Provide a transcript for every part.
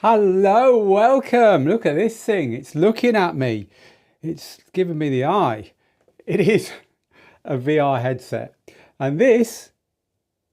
Hello, welcome. Look at this thing. It's looking at me. It's giving me the eye. It is a VR headset. And this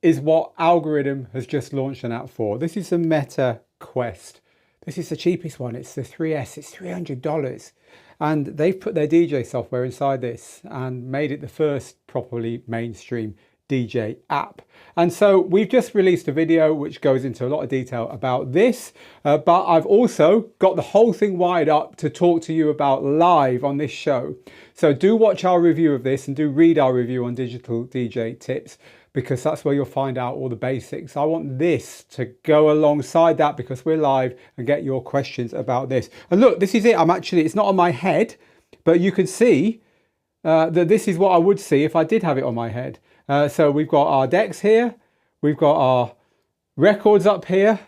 is what Algorithm has just launched an app for. This is the Meta Quest. This is the cheapest one. It's the 3S. It's $300. And they've put their DJ software inside this and made it the first properly mainstream DJ app. And so we've just released a video which goes into a lot of detail about this, but I've also got the whole thing wired up to talk to you about live on this show. So do watch our review of this and do read our review on Digital DJ Tips, because that's where you'll find out all the basics. I want this to go alongside that because we're live and get your questions about this. And look, this is it. It's not on my head, but you can see that this is what I would see if I did have it on my head. So we've got our decks here, we've got our records up here,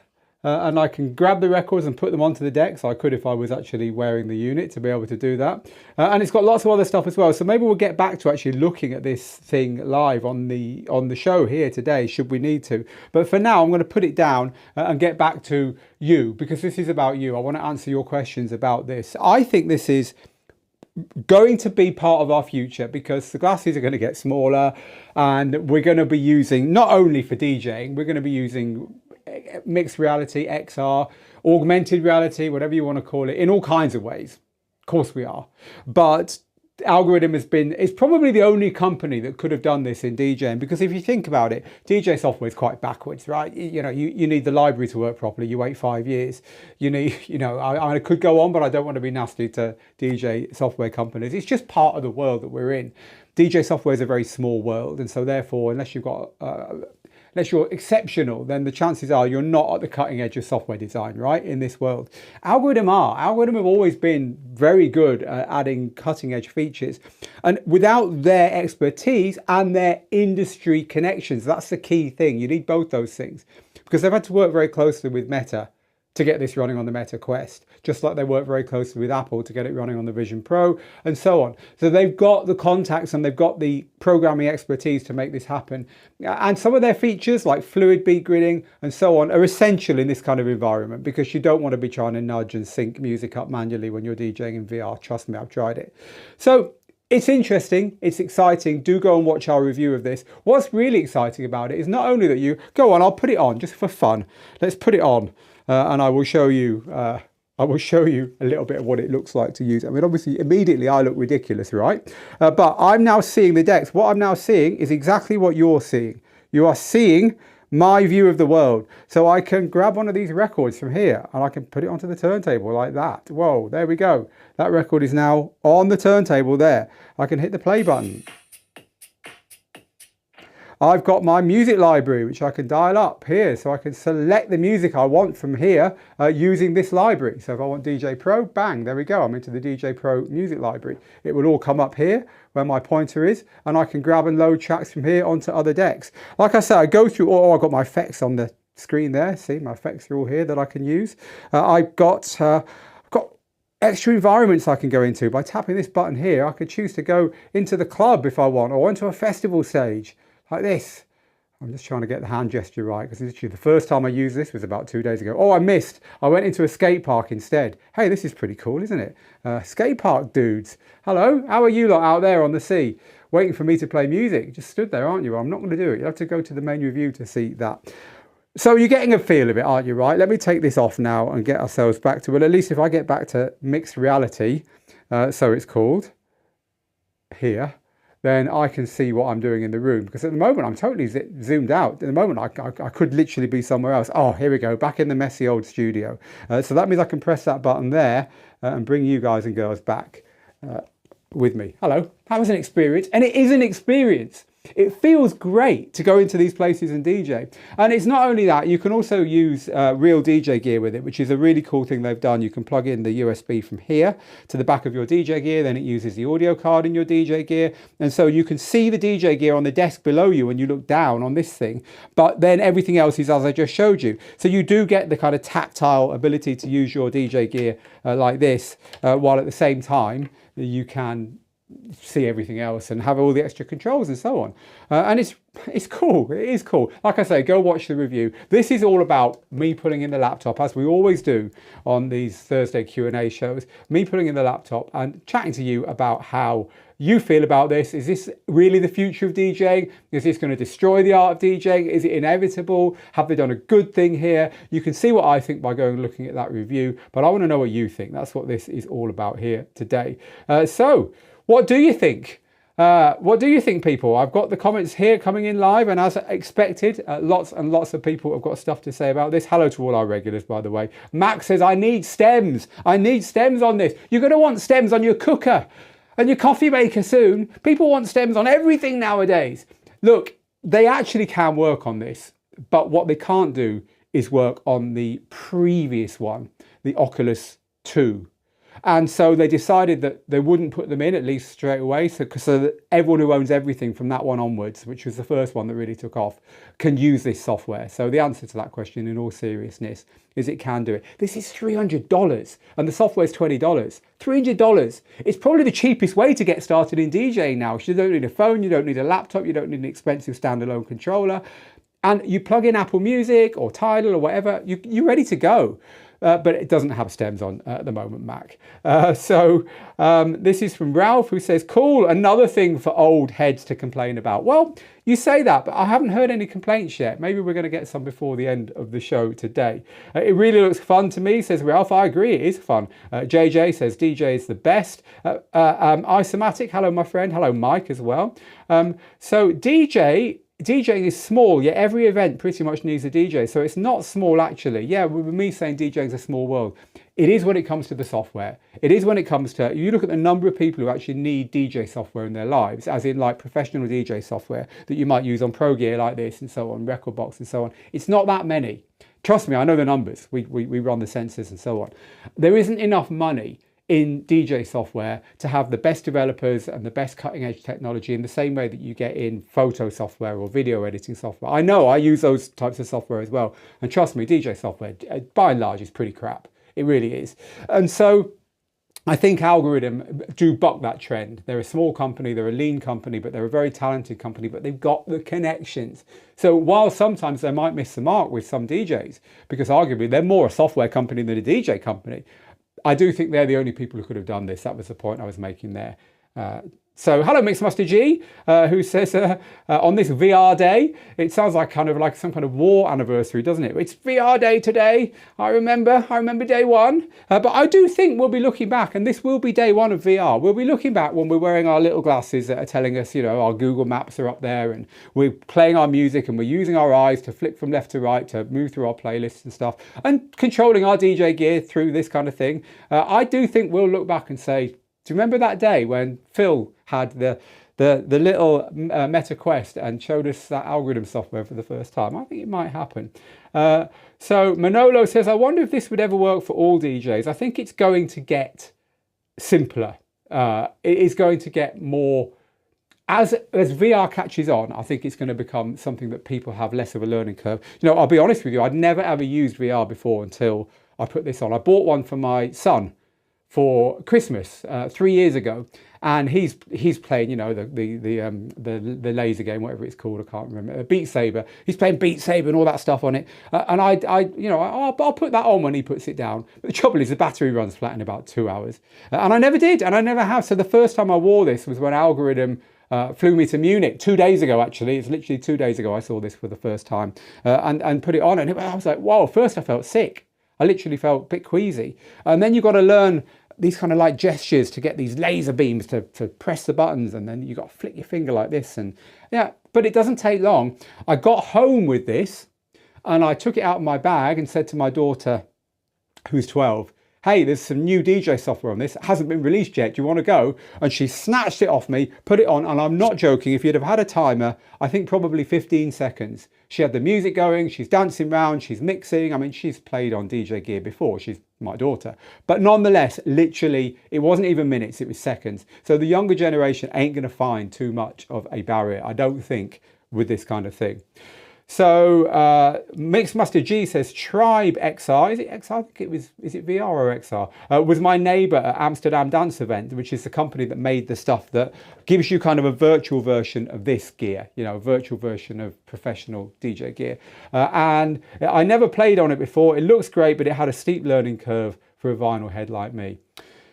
and I can grab the records and put them onto the decks. I could if I was actually wearing the unit to be able to do that. And it's got lots of other stuff as well. So maybe we'll get back to actually looking at this thing live on the show here today, should we need to. But for now, I'm going to put it down and get back to you, because this is about you. I want to answer your questions about this. I think this is going to be part of our future because the glasses are going to get smaller, and we're going to be using, not only for DJing, we're going to be using mixed reality, XR, augmented reality, whatever you want to call it, in all kinds of ways. Of course we are. But Algorithm it's probably the only company that could have done this in DJing, because if you think about it, DJ software is quite backwards, right? You need the library to work properly. You wait 5 years. I could go on, but I don't want to be nasty to DJ software companies. It's just part of the world that we're in. DJ software is a very small world, and so therefore, unless you're exceptional, then the chances are you're not at the cutting edge of software design, right, in this world. Algorithm have always been very good at adding cutting edge features. And without their expertise and their industry connections, that's the key thing. You need both those things, because they've had to work very closely with Meta to get this running on the Meta Quest, just like they work very closely with Apple to get it running on the Vision Pro and so on. So they've got the contacts and they've got the programming expertise to make this happen. And some of their features like fluid beat gridding and so on are essential in this kind of environment, because you don't want to be trying to nudge and sync music up manually when you're DJing in VR. Trust me, I've tried it. So it's interesting, it's exciting. Do go and watch our review of this. What's really exciting about it is not only that go on, I'll put it on just for fun. Let's put it on. And I will show you a little bit of what it looks like to use. I mean, obviously, immediately I look ridiculous, right? But I'm now seeing the decks. What I'm now seeing is exactly what you're seeing. You are seeing my view of the world. So I can grab one of these records from here and I can put it onto the turntable like that. Whoa, there we go. That record is now on the turntable there. I can hit the play button. I've got my music library, which I can dial up here, so I can select the music I want from here using this library. So if I want DJ Pro, bang, there we go. I'm into the DJ Pro music library. It will all come up here where my pointer is, and I can grab and load tracks from here onto other decks. Like I said, I go through, I've got my effects on the screen there. See, my effects are all here that I can use. I've got extra environments I can go into. By tapping this button here, I could choose to go into the club if I want, or into a festival stage. Like this. I'm just trying to get the hand gesture right, because literally the first time I used this was about 2 days ago. Oh, I missed. I went into a skate park instead. Hey, this is pretty cool, isn't it? Skate park dudes. Hello, how are you lot out there on the sea? Waiting for me to play music. Just stood there, aren't you? I'm not going to do it. You'll have to go to the main review to see that. So you're getting a feel of it, aren't you, right? Let me take this off now and get ourselves back to, well, at least if I get back to mixed reality, so it's called, here, then I can see what I'm doing in the room. Because at the moment, I'm totally zoomed out. At the moment, I could literally be somewhere else. Oh, here we go, back in the messy old studio. So that means I can press that button there and bring you guys and girls back with me. Hello, that was an experience. And it is an experience. It feels great to go into these places and DJ. And it's not only that, you can also use real DJ gear with it, which is a really cool thing they've done. You can plug in the USB from here to the back of your DJ gear, then it uses the audio card in your DJ gear. And so you can see the DJ gear on the desk below you when you look down on this thing, but then everything else is as I just showed you. So you do get the kind of tactile ability to use your DJ gear like this, while at the same time you can see everything else and have all the extra controls and so on. And it's It's cool. It is cool. Like I say, go watch the review. This is all about me putting in the laptop, as we always do on these Thursday Q&A shows, me putting in the laptop and chatting to you about how you feel about this. Is this really the future of DJing? Is this going to destroy the art of DJing? Is it inevitable? Have they done a good thing here? You can see what I think by going and looking at that review, but I want to know what you think. That's what this is all about here today. So what do you think? What do you think, people? I've got the comments here coming in live, and as expected, lots and lots of people have got stuff to say about this. Hello to all our regulars, by the way. Max says, I need stems. I need stems on this. You're going to want stems on your cooker and your coffee maker soon. People want stems on everything nowadays. Look, they actually can work on this, but what they can't do is work on the previous one, the Oculus 2. And so they decided that they wouldn't put them in, at least straight away, so that everyone who owns everything from that one onwards, which was the first one that really took off, can use this software. So the answer to that question, in all seriousness, is it can do it. This is $300 and the software is $20. $300. It's probably the cheapest way to get started in DJing now. You don't need a phone, you don't need a laptop, you don't need an expensive standalone controller. And you plug in Apple Music or Tidal or whatever, you're ready to go. But it doesn't have stems on at the moment, Mac. This is from Ralph, who says, cool, another thing for old heads to complain about. Well, you say that, but I haven't heard any complaints yet. Maybe we're going to get some before the end of the show today. It really looks fun to me, says Ralph. I agree, it is fun. JJ says, DJ is the best. Isomatic, hello, my friend. Hello, Mike, as well. So DJing is small, yet every event pretty much needs a DJ. So it's not small, actually. Yeah, with me saying DJing is a small world. It is when it comes to the software. It is when it comes to, you look at the number of people who actually need DJ software in their lives, as in like professional DJ software that you might use on Pro Gear like this and so on, Record Box and so on. It's not that many. Trust me, I know the numbers. We run the sensors and so on. There isn't enough money in DJ software to have the best developers and the best cutting edge technology in the same way that you get in photo software or video editing software. I know I use those types of software as well. And trust me, DJ software, by and large, is pretty crap. It really is. And so I think Algorithm do buck that trend. They're a small company, they're a lean company, but they're a very talented company, but they've got the connections. So while sometimes they might miss the mark with some DJs, because arguably they're more a software company than a DJ company, I do think they're the only people who could have done this. That was the point I was making there. So hello, Mixmaster G, who says on this VR day, it sounds like kind of like some kind of war anniversary, doesn't it? It's VR day today. I remember day one. But I do think we'll be looking back, and this will be day one of VR. We'll be looking back when we're wearing our little glasses that are telling us, you know, our Google Maps are up there, and we're playing our music, and we're using our eyes to flick from left to right to move through our playlists and stuff, and controlling our DJ gear through this kind of thing. I do think we'll look back and say, do you remember that day when Phil had the little Meta Quest and showed us that Algorithm software for the first time? I think it might happen. So Manolo says, I wonder if this would ever work for all DJs. I think it's going to get simpler. It is going to get more, as VR catches on, I think it's going to become something that people have less of a learning curve. You know, I'll be honest with you, I'd never ever used VR before until I put this on. I bought one for my son for Christmas 3 years ago, and he's playing, you know, the laser game, whatever it's called, I can't remember, Beat Saber. He's playing Beat Saber and all that stuff on it, and I'll put that on when he puts it down. But the trouble is the battery runs flat in about 2 hours, and I never did, and I never have. So the first time I wore this was when Algorithm flew me to Munich 2 days ago. Actually, it's literally 2 days ago I saw this for the first time, and put it on, and I was like, whoa! First I felt sick. I literally felt a bit queasy. And then you've got to learn these kind of like gestures to get these laser beams to press the buttons, and then you've got to flick your finger like this. And yeah, but it doesn't take long. I got home with this and I took it out of my bag and said to my daughter, who's 12, hey, there's some new DJ software on this. It hasn't been released yet. Do you want to go? And she snatched it off me, put it on, and I'm not joking. If you'd have had a timer, I think probably 15 seconds. She had the music going, she's dancing around, she's mixing. I mean, she's played on DJ gear before. She's my daughter. But nonetheless, literally, it wasn't even minutes, it was seconds. So the younger generation ain't going to find too much of a barrier, I don't think, with this kind of thing. So Mixmaster G says Tribe XR. Is it XR? I think it was. Is it VR or XR? Was my neighbour at Amsterdam Dance Event, which is the company that made the stuff that gives you kind of a virtual version of this gear. You know, a virtual version of professional DJ gear. And I never played on it before. It looks great, but it had a steep learning curve for a vinyl head like me.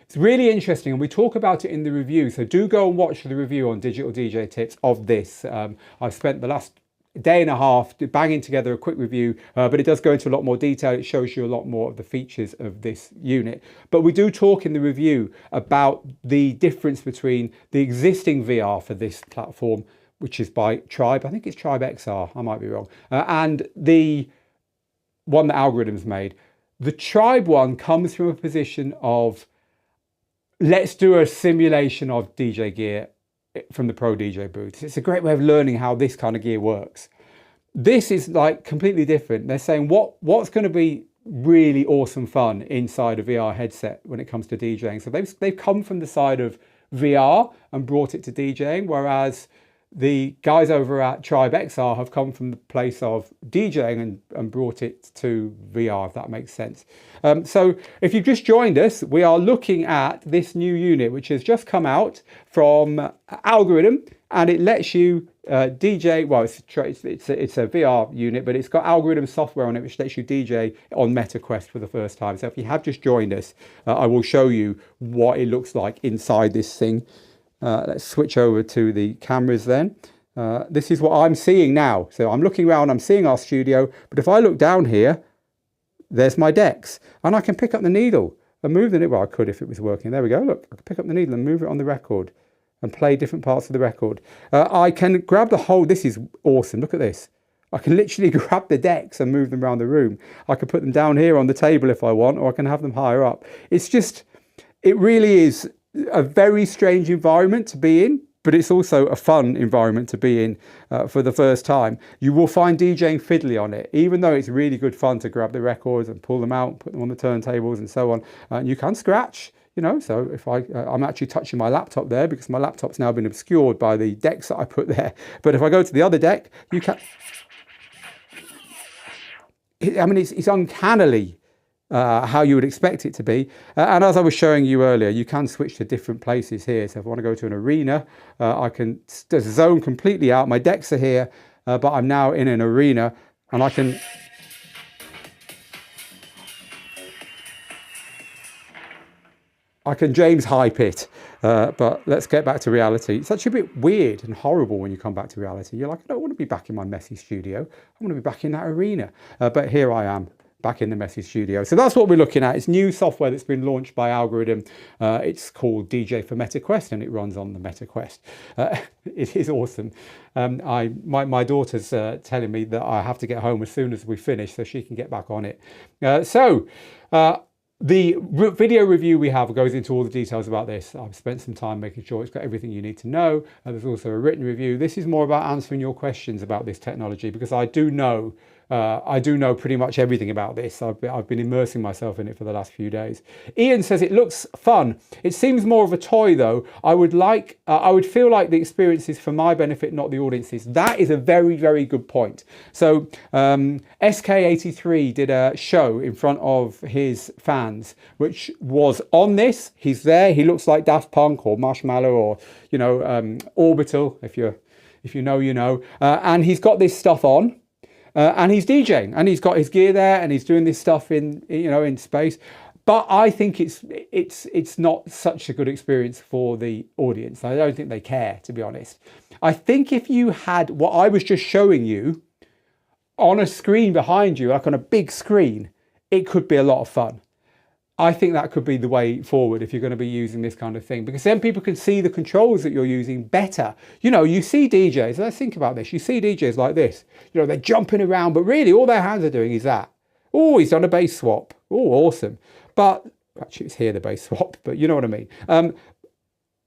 It's really interesting, and we talk about it in the review. So do go and watch the review on Digital DJ Tips of this. I've spent the last day and a half banging together a quick review, but it does go into a lot more detail. It shows you a lot more of the features of this unit. But we do talk in the review about the difference between the existing VR for this platform, which is by Tribe. I think it's Tribe XR. I might be wrong. And the one that Algorithm's made. The Tribe one comes from a position of, let's do a simulation of DJ gear from the Pro DJ booths. It's a great way of learning how this kind of gear works. This is like completely different. They're saying what's going to be really awesome fun inside a VR headset when it comes to DJing. So they've come from the side of VR and brought it to DJing, whereas the guys over at Tribe XR have come from the place of DJing and brought it to VR, if that makes sense. So if you've just joined us, we are looking at this new unit, which has just come out from Algorithm, and it lets you DJ, well, it's a VR unit, but it's got Algorithm software on it, which lets you DJ on MetaQuest for the first time. So if you have just joined us, I will show you what it looks like inside this thing. Let's switch over to the cameras then. This is what I'm seeing now. So I'm looking around, I'm seeing our studio, but if I look down here, there's my decks, and I can pick up the needle and move the needle. Well, I could if it was working. There we go. Look, I can pick up the needle and move it on the record and play different parts of the record. I can grab the whole, this is awesome. Look at this. I can literally grab the decks and move them around the room. I can put them down here on the table if I want, or I can have them higher up. It's just, it really is a very strange environment to be in, but it's also a fun environment to be in for the first time. You will find DJing fiddly on it, even though it's really good fun to grab the records and pull them out and put them on the turntables and so on. And you can scratch, you know, so if I'm actually touching my laptop there because my laptop's now been obscured by the decks that I put there. But if I go to the other deck, you can, I mean, it's uncannily how you would expect it to be. And as I was showing you earlier, you can switch to different places here. So if I want to go to an arena, I can zone completely out. My decks are here, but I'm now in an arena, and I can James hype it. But let's get back to reality. It's actually a bit weird and horrible when you come back to reality. You're like, I don't want to be back in my messy studio. I want to be back in that arena. But here I am, back in the messy studio. So that's what we're looking at. It's new software that's been launched by Algorithm. It's called DJ for MetaQuest, and it runs on the MetaQuest. It is awesome. My daughter's telling me that I have to get home as soon as we finish so she can get back on it. The video review we have goes into all the details about this. I've spent some time making sure it's got everything you need to know. There's also a written review. This is more about answering your questions about this technology, because I do know pretty much everything about this. I've been immersing myself in it for the last few days. Ian says it looks fun. It seems more of a toy though. I would feel like the experience is for my benefit, not the audience's. That is a very, very good point. So SK83 did a show in front of his fans, which was on this. He's there. He looks like Daft Punk or Marshmallow or, you know, Orbital. If you know, you know. And he's got this stuff on. And he's DJing, and he's got his gear there, and he's doing this stuff in space. But I think it's not such a good experience for the audience. I don't think they care, to be honest. I think if you had what I was just showing you on a screen behind you, like on a big screen, it could be a lot of fun. I think that could be the way forward if you're going to be using this kind of thing, because then people can see the controls that you're using better. You know, you see DJs, let's think about this. You see DJs like this, you know, they're jumping around, but really all their hands are doing is that. Oh, he's done a bass swap. Oh, awesome. But actually it's here, the bass swap, but you know what I mean.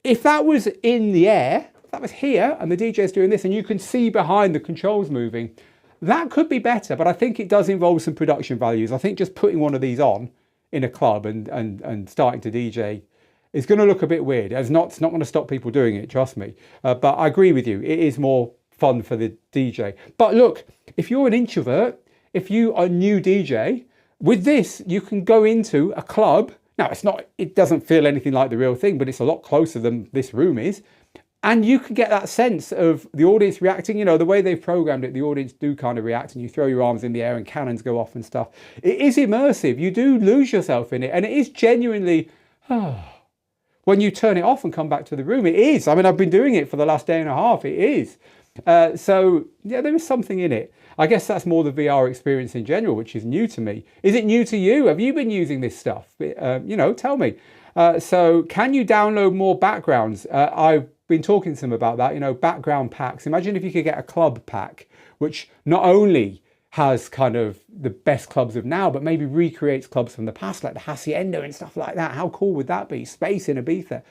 If that was in the air, if that was here and the DJ's doing this and you can see behind the controls moving, that could be better. But I think it does involve some production values. I think just putting one of these on in a club and starting to DJ is going to look a bit weird. It's not going to stop people doing it, trust me. But I agree with you. It is more fun for the DJ. But look, if you're an introvert, if you are a new DJ, with this, you can go into a club. Now, it doesn't feel anything like the real thing, but it's a lot closer than this room is. And you can get that sense of the audience reacting. You know, the way they've programmed it, the audience do kind of react, and you throw your arms in the air and cannons go off and stuff. It is immersive. You do lose yourself in it. And it is genuinely, when you turn it off and come back to the room, it is. I mean, I've been doing it for the last day and a half. It is. So, yeah, there is something in it. I guess that's more the VR experience in general, which is new to me. Is it new to you? Have you been using this stuff? You know, tell me. So can you download more backgrounds? I've been talking to them about that, you know, background packs. Imagine if you could get a club pack, which not only has kind of the best clubs of now, but maybe recreates clubs from the past, like the Hacienda and stuff like that. How cool would that be? Space in Ibiza.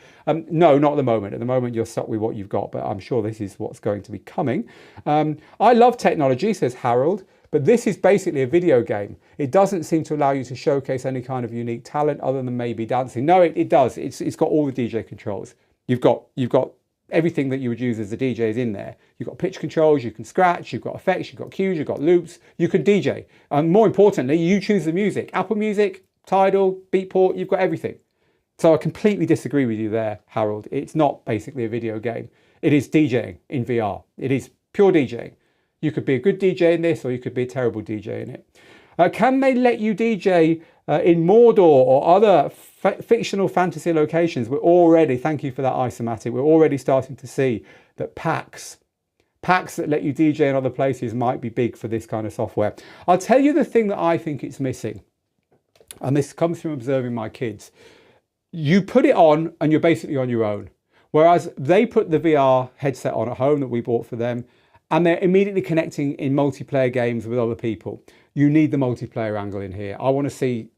No, not at the moment. At the moment, you're stuck with what you've got, but I'm sure this is what's going to be coming. I love technology, says Harold, but this is basically a video game. It doesn't seem to allow you to showcase any kind of unique talent other than maybe dancing. No, it does. It's got all the DJ controls. You've got everything that you would use as a DJ is in there. You've got pitch controls, you can scratch, you've got effects, you've got cues, you've got loops, you can DJ. And more importantly, you choose the music. Apple Music, Tidal, Beatport, you've got everything. So I completely disagree with you there, Harold. It's not basically a video game. It is DJing in VR. It is pure DJing. You could be a good DJ in this, or you could be a terrible DJ in it. Can they let you DJ in Mordor or other fictional fantasy locations? We're already, thank you for that isomatic, we're already starting to see that packs that let you DJ in other places might be big for this kind of software. I'll tell you the thing that I think it's missing, and this comes from observing my kids. You put it on and you're basically on your own. Whereas they put the VR headset on at home that we bought for them, and they're immediately connecting in multiplayer games with other people. You need the multiplayer angle in here. I want to see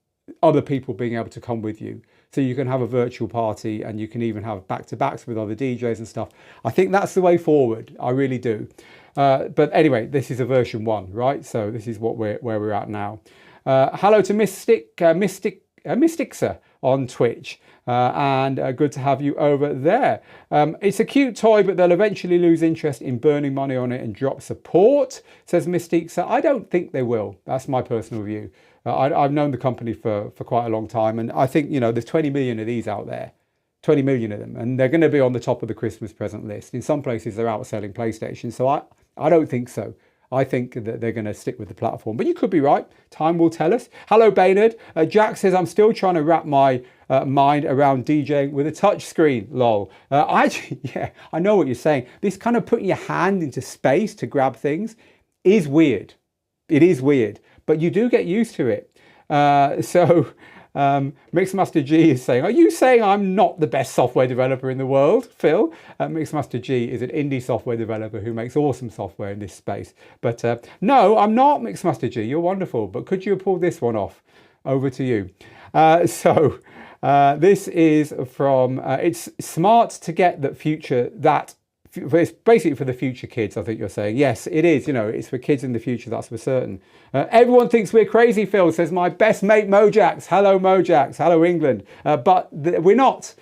other people being able to come with you. So you can have a virtual party, and you can even have back-to-backs with other DJs and stuff. I think that's the way forward. I really do. But anyway, this is a version 1, right? So this is where we're at now. Hello to Mysticsa on Twitch. And good to have you over there. It's a cute toy, but they'll eventually lose interest in burning money on it and drop support, says Mystique. So I don't think they will. That's my personal view. I've known the company for quite a long time, and I think, you know, there's 20 million of these out there, 20 million of them, and they're going to be on the top of the Christmas present list. In some places, they're outselling PlayStation, so I don't think so. I think that they're going to stick with the platform, but you could be right. Time will tell us. Hello, Baynard. Jack says, I'm still trying to wrap my mind around DJing with a touch screen, lol. Yeah, I know what you're saying. This kind of putting your hand into space to grab things is weird. It is weird, but you do get used to it. Mixmaster G is saying, are you saying I'm not the best software developer in the world, Phil? Mixmaster G is an indie software developer who makes awesome software in this space. But no, I'm not, Mixmaster G. You're wonderful. But could you have pulled this one off? Over to you. This is from, it's smart to get that future, it's basically for the future kids, I think you're saying. Yes, it is. You know, it's for kids in the future, that's for certain. Everyone thinks we're crazy, Phil, says my best mate Mojax. Hello, Mojax. Hello, England. But we're not.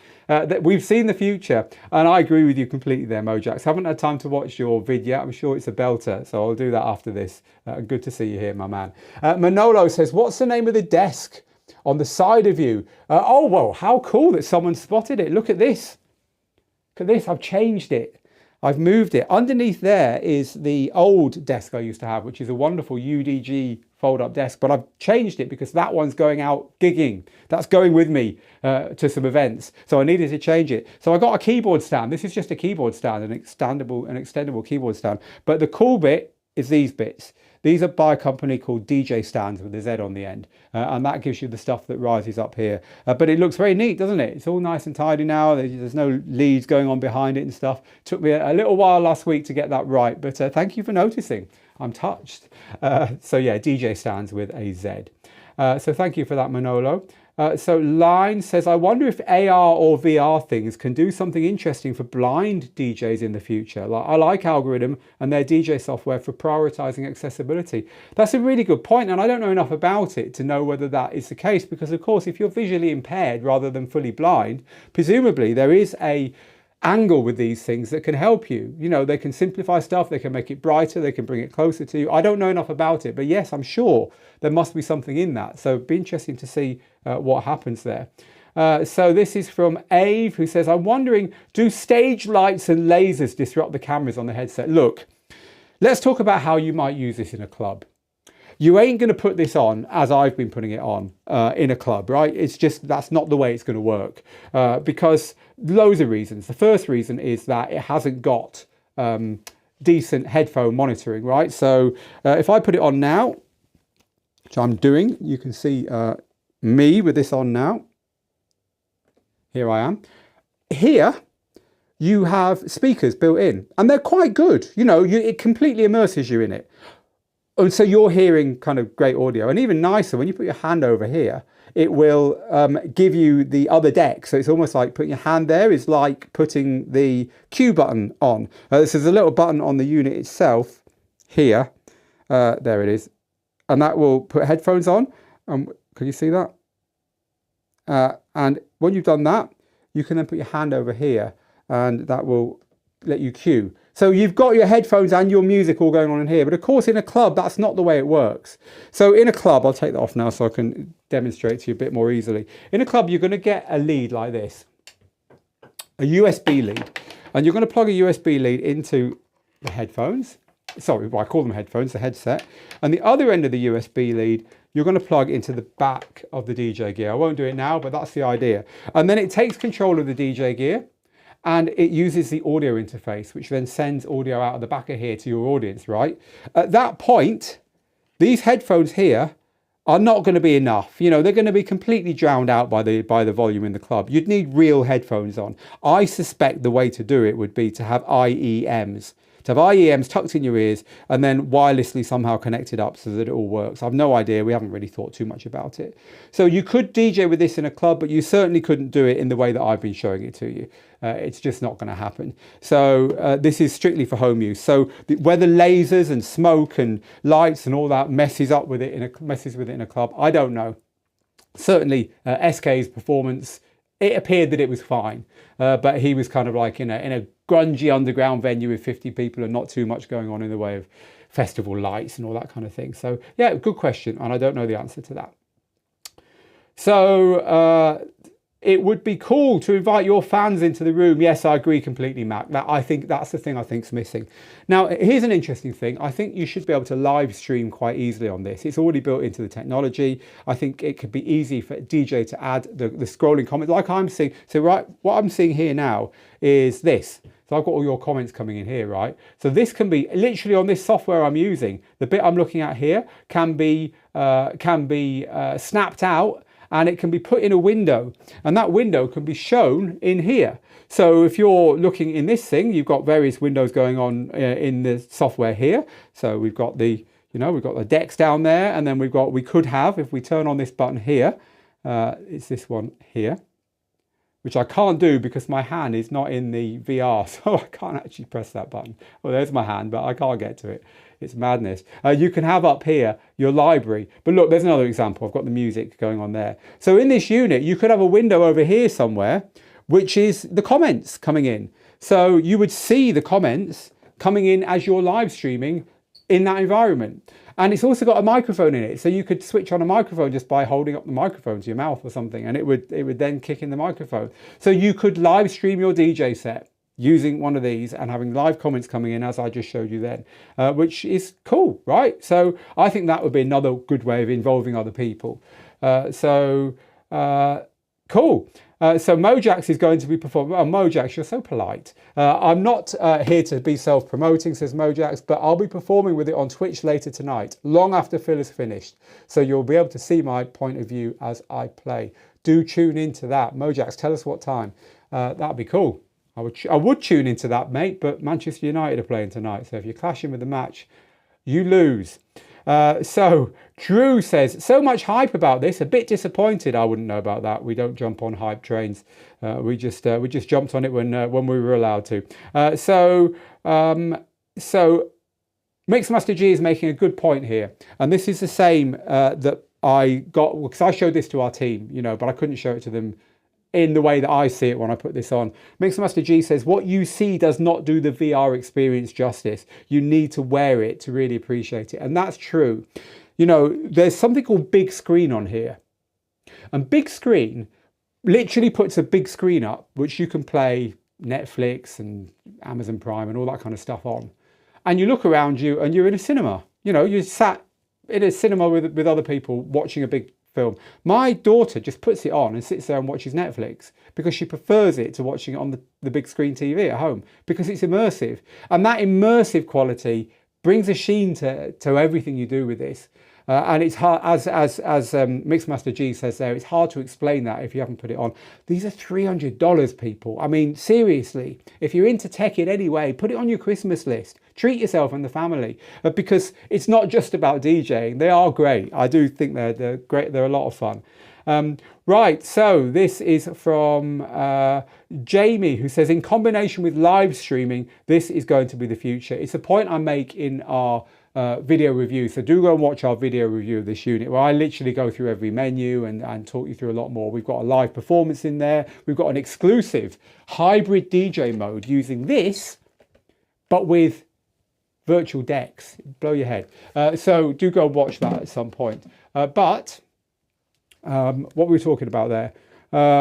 We've seen the future. And I agree with you completely there, Mojax. Haven't had time to watch your video. I'm sure it's a belter. So I'll do that after this. Good to see you here, my man. Manolo says, what's the name of the desk on the side of you? Oh, well, how cool that someone spotted it. Look at this. Look at this. I've changed it. I've moved it. Underneath there is the old desk I used to have, which is a wonderful UDG fold-up desk, but I've changed it because that one's going out gigging. That's going with me to some events, so I needed to change it. So I got a keyboard stand. This is just a keyboard stand, an extendable keyboard stand. But the cool bit is these bits. These are by a company called DJ stands with a Z on the end. And that gives you the stuff that rises up here. But it looks very neat, doesn't it? It's all nice and tidy now. There's no leads going on behind it and stuff. Took me a little while last week to get that right. But thank you for noticing. I'm touched. So yeah, DJ stands with a Z. So thank you for that, Manolo. So Line says, I wonder if AR or VR things can do something interesting for blind DJs in the future. I like Algorithm and their DJ software for prioritizing accessibility. That's a really good point, and I don't know enough about it to know whether that is the case, because of course if you're visually impaired rather than fully blind, presumably there is a angle with these things that can help you. You know, they can simplify stuff, they can make it brighter, they can bring it closer to you. I don't know enough about it, but yes, I'm sure there must be something in that. So it'd be interesting to see what happens there. So this is from Ave, who says, I'm wondering, do stage lights and lasers disrupt the cameras on the headset? Look, let's talk about how you might use this in a club. You ain't going to put this on as I've been putting it on in a club, right? It's just, that's not the way it's going to work because loads of reasons. The first reason is that it hasn't got decent headphone monitoring, right? So if I put it on now, which I'm doing, you can see me with this on now. Here I am. Here, you have speakers built in and they're quite good. You know, it completely immerses you in it. And so you're hearing kind of great audio, and even nicer, when you put your hand over here, it will give you the other deck. So it's almost like putting your hand there is like putting the Q button on. This is a little button on the unit itself here. There it is. And that will put headphones on. Can you see that? And when you've done that, you can then put your hand over here and that will let you cue. So you've got your headphones and your music all going on in here. But of course, in a club, that's not the way it works. So in a club, I'll take that off now so I can demonstrate to you a bit more easily. In a club, you're going to get a lead like this, a USB lead. And you're going to plug a USB lead into the headphones. Sorry, well, I call them headphones, the headset. And the other end of the USB lead, you're going to plug into the back of the DJ gear. I won't do it now, but that's the idea. And then it takes control of the DJ gear. And it uses the audio interface, which then sends audio out of the back of here to your audience, right? At that point, these headphones here are not going to be enough. You know, they're going to be completely drowned out by the volume in the club. You'd need real headphones on. I suspect the way to do it would be to have IEMs. To have IEMs tucked in your ears and then wirelessly somehow connected up so that it all works. I've no idea. We haven't really thought too much about it. So you could DJ with this in a club, but you certainly couldn't do it in the way that I've been showing it to you. It's just not going to happen. So this is strictly for home use. So whether lasers and smoke and lights and all that messes with it in a club, I don't know. Certainly SK's performance, it appeared that it was fine, but he was kind of like in a grungy underground venue with 50 people and not too much going on in the way of festival lights and all that kind of thing. So yeah, good question, and I don't know the answer to that. So it would be cool to invite your fans into the room. Yes, I agree completely, Mac. I think that's the thing I think's missing. Now, here's an interesting thing. I think you should be able to live stream quite easily on this. It's already built into the technology. I think it could be easy for DJ to add the scrolling comments like I'm seeing. So right, what I'm seeing here now is this. So I've got all your comments coming in here, right? So this can be literally on this software I'm using. The bit I'm looking at here can be snapped out, and it can be put in a window, and that window can be shown in here. So if you're looking in this thing, you've got various windows going on in the software here. So we've got the, we've got the decks down there, and then we could have, if we turn on this button here, it's this one here, which I can't do because my hand is not in the VR, so I can't actually press that button. Well, there's my hand, but I can't get to it. It's madness. You can have up here your library, but look, there's another example. I've got the music going on there. So in this unit, you could have a window over here somewhere, which is the comments coming in. So you would see the comments coming in as you're live streaming in that environment. And it's also got a microphone in it. So you could switch on a microphone just by holding up the microphone to your mouth or something, and it would then kick in the microphone. So you could live stream your DJ set using one of these and having live comments coming in as I just showed you then, which is cool, right? So I think that would be another good way of involving other people. Cool. So Mojax is going to be performing. Oh, Mojax, you're so polite. I'm not here to be self-promoting, says Mojax, but I'll be performing with it on Twitch later tonight, long after Phil is finished. So you'll be able to see my point of view as I play. Do tune into that. Mojax, tell us what time. That'd be cool. I would tune into that, mate, but Manchester United are playing tonight. So if you're clashing with the match, you lose. So Drew says, so much hype about this, a bit disappointed. I wouldn't know about that. We don't jump on hype trains. We just jumped on it when we were allowed to. So Mixmaster G is making a good point here. And this is the same that I got, because I showed this to our team, but I couldn't show it to them in the way that I see it when I put this on. Mixmaster G says, what you see does not do the VR experience justice. You need to wear it to really appreciate it. And that's true. You know, there's something called big screen on here. And big screen literally puts a big screen up, which you can play Netflix and Amazon Prime and all that kind of stuff on. And you look around you and you're in a cinema. You know, you're sat in a cinema with other people watching a big film. My daughter just puts it on and sits there and watches Netflix because she prefers it to watching it on the big screen TV at home because it's immersive. And that immersive quality brings a sheen to everything you do with this. And it's hard, as Mixmaster G says there, it's hard to explain that if you haven't put it on. These are $300, people. I mean, seriously, if you're into tech in any way, put it on your Christmas list. Treat yourself and the family, because it's not just about DJing. They are great. I do think they're great. They're a lot of fun. Right, so this is from Jamie, who says, in combination with live streaming, this is going to be the future. It's a point I make in our video review. So do go and watch our video review of this unit, where I literally go through every menu and talk you through a lot more. We've got a live performance in there. We've got an exclusive hybrid DJ mode using this, but with virtual decks. Blow your head. So do go and watch that at some point. But what were we talking about there?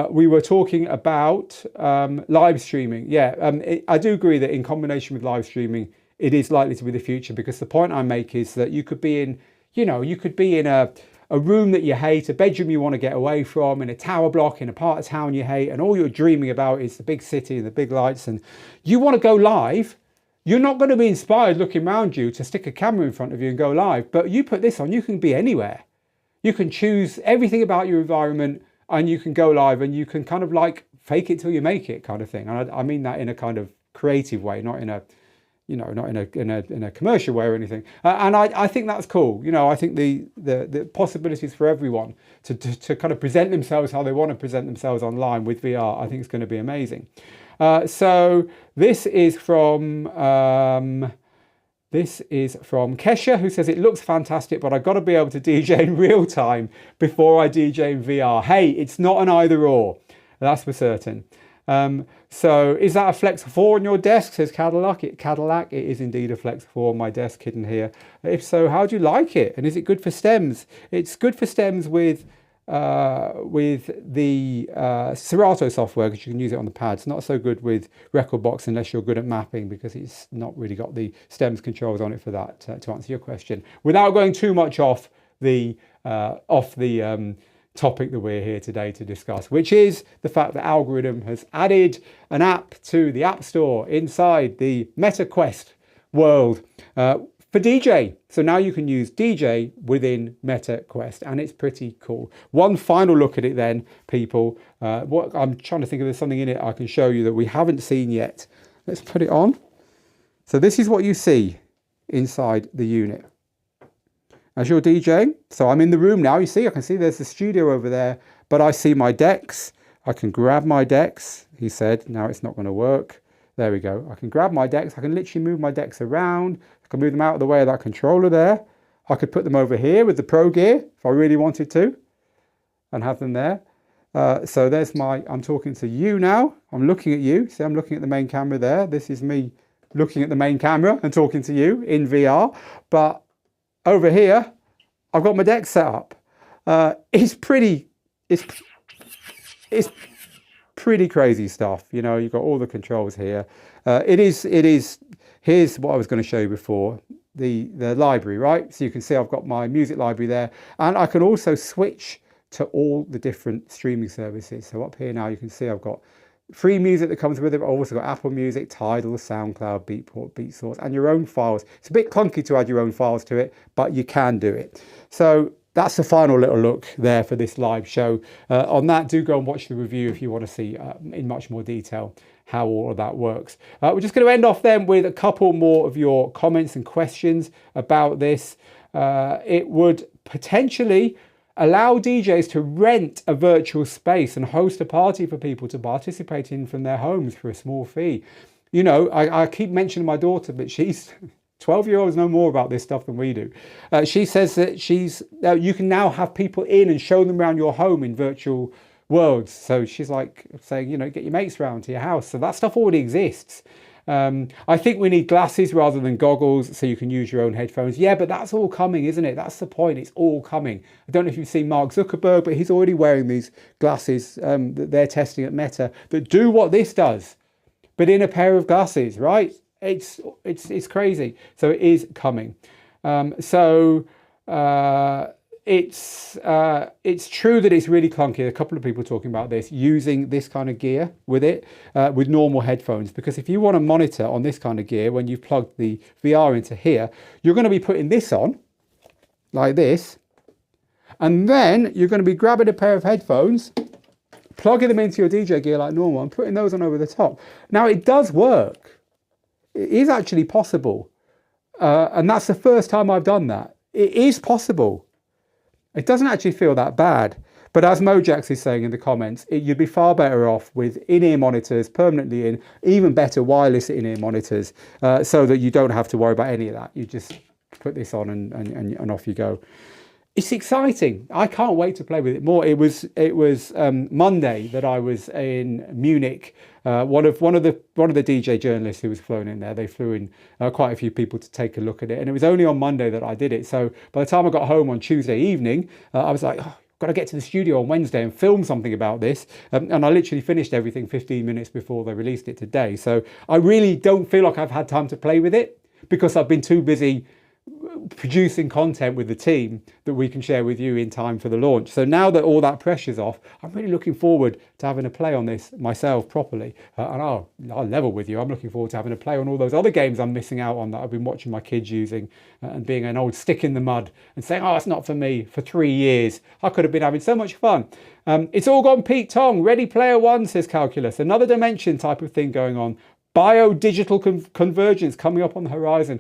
We were talking about live streaming. Yeah, I do agree that in combination with live streaming, it is likely to be the future, because the point I make is that you could be in, you know, you could be in a room that you hate, a bedroom you want to get away from, in a tower block, in a part of town you hate, and all you're dreaming about is the big city and the big lights, and you want to go live. You're not going to be inspired looking around you to stick a camera in front of you and go live, but you put this on, you can be anywhere. You can choose everything about your environment and you can go live, and you can kind of like fake it till you make it kind of thing. And I mean that in a kind of creative way, not in a, you know, not in a commercial way or anything. And I think that's cool. You know, I think the possibilities for everyone to kind of present themselves how they want to present themselves online with VR, I think it's going to be amazing. So this is from Kesha, who says, it looks fantastic, but I've got to be able to DJ in real time before I DJ in VR. Hey, it's not an either or, that's for certain. So is that a Flex 4 on your desk, says Cadillac. It is indeed a Flex 4 on my desk hidden here. If so, how do you like it? And is it good for stems? It's good for stems with the Serato software, because you can use it on the pads. Not so good with Rekordbox unless you're good at mapping, because it's not really got the stems controls on it for that, to answer your question. Without going too much off the topic that we're here today to discuss, which is the fact that Algorithm has added an app to the App Store inside the Meta Quest world for DJ. So now you can use DJ within Meta Quest, and it's pretty cool. One final look at it then, people. What I'm trying to think if there's something in it I can show you that we haven't seen yet. Let's put it on. So this is what you see inside the unit as you're DJing. So I'm in the room now. You see, I can see there's the studio over there, but I see my decks. I can grab my decks. He said, now it's not going to work. There we go. I can grab my decks. I can literally move my decks around. I can move them out of the way of that controller there. I could put them over here with the Pro Gear if I really wanted to, and have them there. So there's I'm talking to you now. I'm looking at you. See, I'm looking at the main camera there. This is me looking at the main camera and talking to you in VR. But over here, I've got my deck set up. It's pretty crazy stuff. You know, you've got all the controls here. It is. Here's what I was going to show you before, the library, right? So you can see I've got my music library there, and I can also switch to all the different streaming services. So up here now, you can see I've got free music that comes with it. I've also got Apple Music, Tidal, SoundCloud, Beatport, BeatSource, and your own files. It's a bit clunky to add your own files to it, but you can do it. So that's the final little look there for this live show. On that, do go and watch the review if you want to see in much more detail how all of that works. We're just going to end off then with a couple more of your comments and questions about this. It would potentially allow DJs to rent a virtual space and host a party for people to participate in from their homes for a small fee. You know, I keep mentioning my daughter, but she's 12-year-olds know more about this stuff than we do. She says that you can now have people in and show them around your home in virtual worlds. So she's like saying, you know, get your mates round to your house. So that stuff already exists. I think we need glasses rather than goggles so you can use your own headphones. Yeah, but that's all coming, isn't it? That's the point. It's all coming. I don't know if you've seen Mark Zuckerberg, but he's already wearing these glasses that they're testing at Meta that do what this does, but in a pair of glasses, right? It's crazy. So it is coming. It's true that it's really clunky. A couple of people talking about this, using this kind of gear with it, with normal headphones, because if you want to monitor on this kind of gear, when you've plugged the VR into here, you're going to be putting this on like this, and then you're going to be grabbing a pair of headphones, plugging them into your DJ gear like normal, and putting those on over the top. Now it does work. It is actually possible, and that's the first time I've done that. It is possible. It doesn't actually feel that bad. But as Mojax is saying in the comments, you'd be far better off with in-ear monitors permanently in, even better wireless in-ear monitors, so that you don't have to worry about any of that. You just put this on and off you go. It's exciting. I can't wait to play with it more. It was Monday that I was in Munich. One of the DJ journalists who was flown in there, they flew in quite a few people to take a look at it, and it was only on Monday that I did it. So by the time I got home on Tuesday evening, I was like, oh, I've got to get to the studio on Wednesday and film something about this. And I literally finished everything 15 minutes before they released it today. So I really don't feel like I've had time to play with it because I've been too busy producing content with the team that we can share with you in time for the launch. So now that all that pressure's off, I'm really looking forward to having a play on this myself properly. And I'll level with you. I'm looking forward to having a play on all those other games I'm missing out on that I've been watching my kids using, and being an old stick in the mud and saying, oh, it's not for me, for 3 years. I could have been having so much fun. It's all gone Pete Tong. Ready Player One, says Calculus. Another dimension type of thing going on. Bio-digital convergence coming up on the horizon.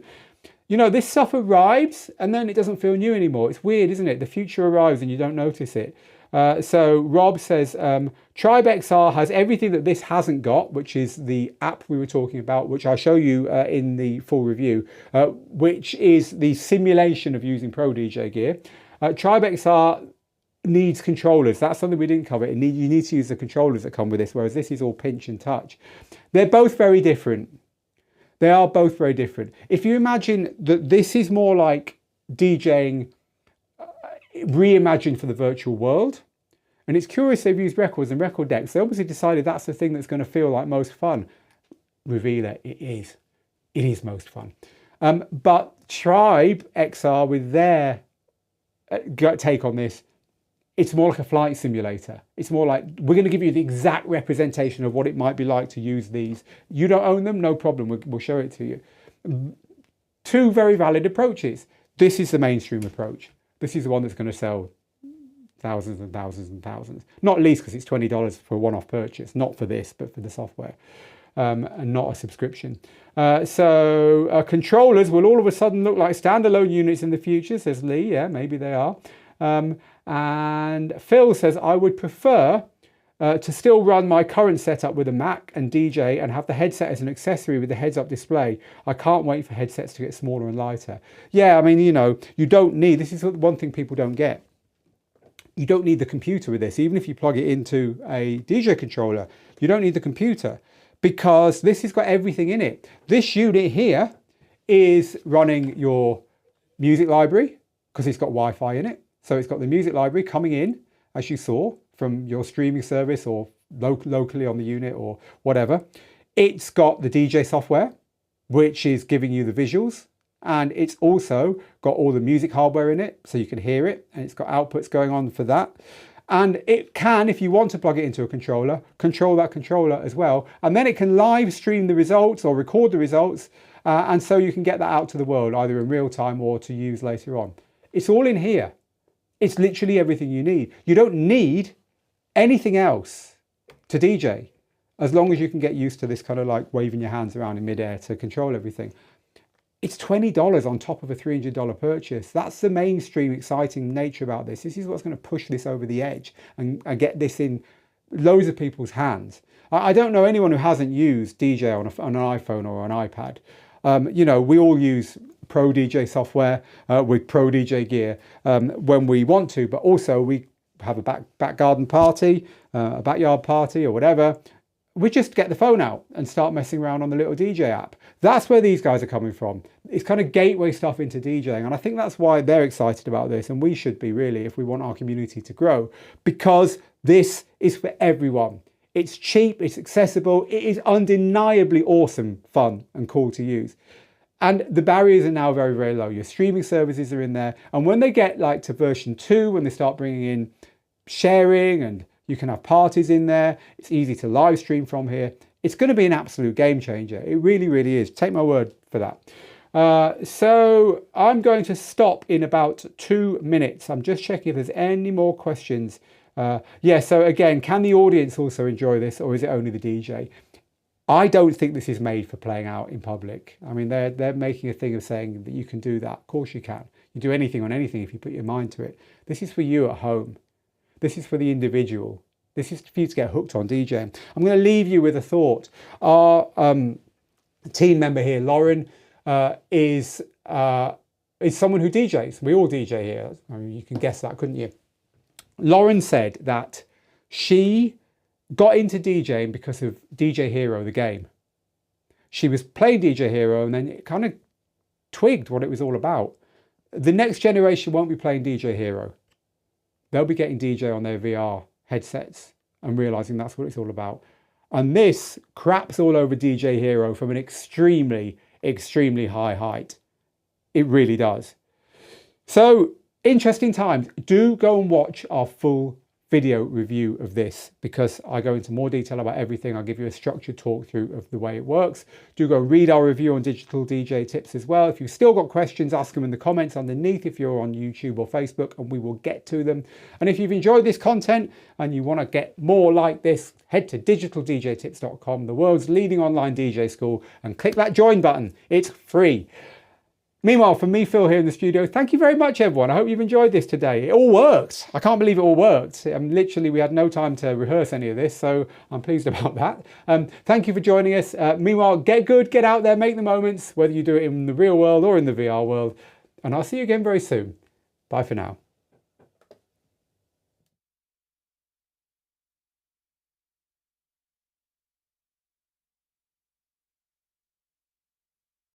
You know, this stuff arrives and then it doesn't feel new anymore. It's weird, isn't it? The future arrives and you don't notice it. So Rob says, Tribe XR has everything that this hasn't got, which is the app we were talking about, which I'll show you in the full review, which is the simulation of using Pro DJ gear. Tribe XR needs controllers. That's something we didn't cover. You need to use the controllers that come with this, whereas this is all pinch and touch. They're both very different. They are both very different. If you imagine that this is more like DJing reimagined for the virtual world, and it's curious they've used records and record decks. They obviously decided that's the thing that's going to feel like most fun. Reveal it. It is. It is most fun. But Tribe XR, with their take on this, it's more like a flight simulator. It's more like, we're going to give you the exact representation of what it might be like to use these. You don't own them, no problem, we'll show it to you. Two very valid approaches. This is the mainstream approach. This is the one that's going to sell thousands and thousands and thousands. Not least because it's $20 for a one-off purchase, not for this, but for the software, and not a subscription. Controllers will all of a sudden look like standalone units in the future, says Lee. Yeah, maybe they are. And Phil says, I would prefer to still run my current setup with a Mac and DJ and have the headset as an accessory with the heads-up display. I can't wait for headsets to get smaller and lighter. Yeah, I mean, you know, you don't need, this is one thing people don't get. You don't need the computer with this. Even if you plug it into a DJ controller, you don't need the computer because this has got everything in it. This unit here is running your music library because it's got Wi-Fi in it. So it's got the music library coming in, as you saw, from your streaming service or locally on the unit or whatever. It's got the DJ software, which is giving you the visuals. And it's also got all the music hardware in it, so you can hear it. And it's got outputs going on for that. And it can, if you want to plug it into a controller, control that controller as well. And then it can live stream the results or record the results. And so you can get that out to the world, either in real time or to use later on. It's all in here. It's literally everything you need. You don't need anything else to DJ, as long as you can get used to this kind of like waving your hands around in midair to control everything. It's $20 on top of a $300 purchase. That's the mainstream exciting nature about this. This is what's going to push this over the edge and get this in loads of people's hands. I don't know anyone who hasn't used DJ on an iPhone or an iPad. You know, we all use Pro DJ software with Pro DJ gear when we want to, but also we have a back garden party, a backyard party or whatever, we just get the phone out and start messing around on the little DJ app. That's where these guys are coming from. It's kind of gateway stuff into DJing. And I think that's why they're excited about this. And we should be, really, if we want our community to grow, because this is for everyone. It's cheap, it's accessible, it is undeniably awesome, fun and cool to use. And the barriers are now very, very low. Your streaming services are in there. And when they get like to version 2, when they start bringing in sharing and you can have parties in there, it's easy to live stream from here. It's going to be an absolute game changer. It really, really is. Take my word for that. So I'm going to stop in about 2 minutes. I'm just checking if there's any more questions. Yeah, so again, can the audience also enjoy this, or is it only the DJ? I don't think this is made for playing out in public. I mean, they're making a thing of saying that you can do that. Of course you can. You do anything on anything if you put your mind to it. This is for you at home. This is for the individual. This is for you to get hooked on DJing. I'm going to leave you with a thought. Our team member here, Lauren, is someone who DJs. We all DJ here. I mean, you can guess that, couldn't you? Lauren said that she got into DJing because of DJ Hero, the game. She was playing DJ Hero and then it kind of twigged what it was all about. The next generation won't be playing DJ Hero. They'll be getting DJ on their VR headsets and realizing that's what it's all about. And this craps all over DJ Hero from an extremely, extremely high height. It really does. So, interesting times. Do go and watch our full video review of this, because I go into more detail about everything. I'll give you a structured talk through of the way it works. Do go read our review on digital DJ tips as well. If you've still got questions, ask them in the comments underneath if you're on YouTube or Facebook, and we will get to them. And if you've enjoyed this content and you want to get more like this, head to digitaldjtips.com, the world's leading online DJ school, and click that join button. It's free. Meanwhile, from me, Phil, here in the studio, thank you very much, everyone. I hope you've enjoyed this today. It all worked. I can't believe it all worked. Literally, we had no time to rehearse any of this, so I'm pleased about that. Thank you for joining us. Meanwhile, get good, get out there, make the moments, whether you do it in the real world or in the VR world. And I'll see you again very soon. Bye for now.